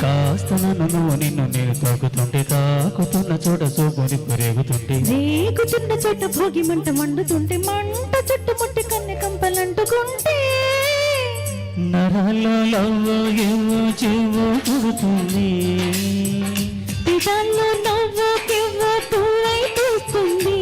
కాస్త నన్ను నిన్ను నేను తాకుతున్న చోట సోపుని రేగుతుంటే రేగుతున్న చోట భోగి మంట మండుతుంటే మంట చుట్టుముట్టి కన్నె కంపలంటుకుంటే నరాల్లో లవ్వో ఏవో చెవో పుడుతుంది పిదాల్లో నవ్వో కెవ్వో పువ్వై పూస్తుంది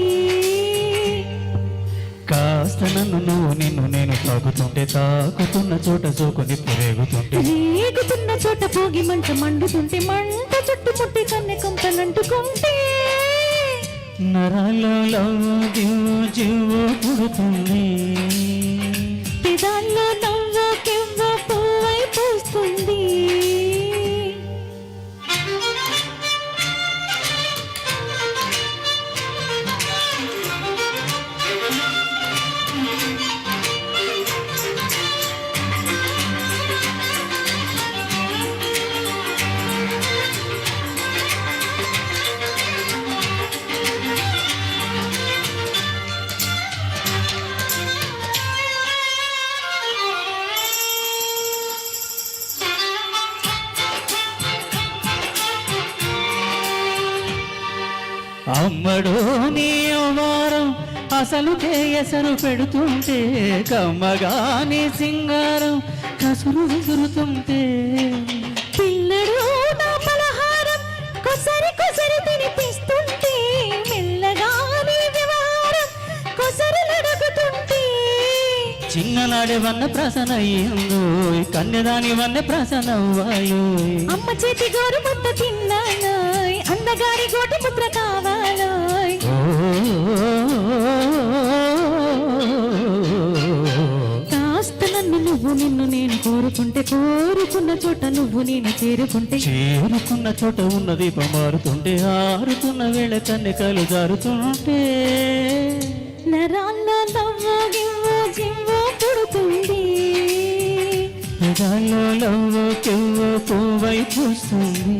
కాస్త నన్ను నిన్ను నేను తాకుతున్న చోట సోకుని రేగుతుంటే రేగుతున్న చోట భోగి మంట మండుతుంటే మంట చుట్టుముట్టి కన్నె కంపలంటుకుంటే నరాల్లో లవ్వో గివ్వో చెవో పుడుతుంది పిదాల్లో నవ్వో కెవ్వో పువ్వై పూస్తుంది అమ్మడో నీ వారం అసలు ఎసరు పెడుతుంటే కమ్మగాని సింగారం కసురు విసురుతుంటే పిల్లడు నా పలహారం కొసరి కొసరి తినిపిస్తుంటే మెల్లగాని వ్యవహారం కొసరులడుగుతుంటే చిన్ననాడే వన్న ప్రసన అయ్యిందో కన్యదాని వన్న ప్రసన అవ్వాయో అమ్మ చేతి గోరు ముద్ద తిన్నానోయ్ అందగారి గోటి ముద్ర కావాలోయ్ కాస్త నన్ను నువ్వు నిన్ను నేను కోరుకున్న చోట నువ్వు నేను చేరుకున్న చోట ఉన్న దీపం మారుతుంటే ఆరుతున్న వేళ కన్నెకలు జారుతుంటే నరాల్లో నవ్వు గివ్వు జివ్వు పుడుతుంది పెదాల్లో లవ్వో కెవ్వో పువ్వై పూస్తుంది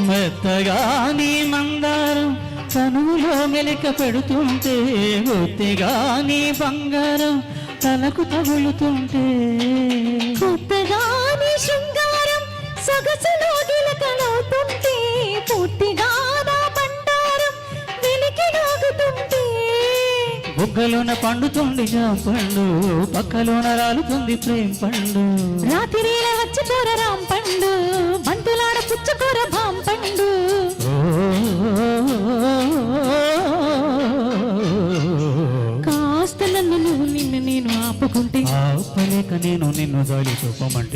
మెత్తగా నీ మందారం తనువులో మెలిక పెడుతుంటే ఒత్తిగా నీ బంగారం తలకు తగులుతుంటే కొత్తగా నీ శృంగారం సొగసులో గిలకలవుతుంటే పూర్తిగా నా బండారం వెలికి లాగుతుంటే బుగ్గలోన పండుతుంది జాంపండు పక్కలోన రాలుతుంది ప్రేమ పండు రాత్రిల వచ్చి కూర రాంపండు బంతులాడ పుచ్చుకూర భాంపండు కాస్త నన్ను నువ్వు నిన్ను నేను ఆపుకుంటే ఆపలేక నేను నిన్ను జాలి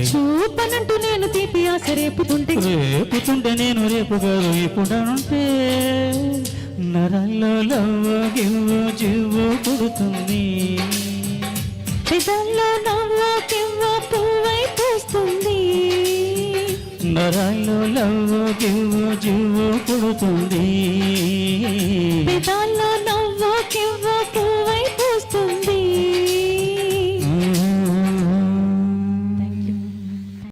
చూపనంటూ నేను తీపి ఆశ రేపుతుంటే నేను రేపు గారు ఇప్పుడంటే నరాల్లో లవ్వో గివ్వో జివ్వో పుడుతుంది పెదల్లో నవ్వో కెవ్వో పువ్వై పూస్తుంది నరాల్లో లవ్వో గివ్వో జివ్వో పుడుతుంది పెదల్లో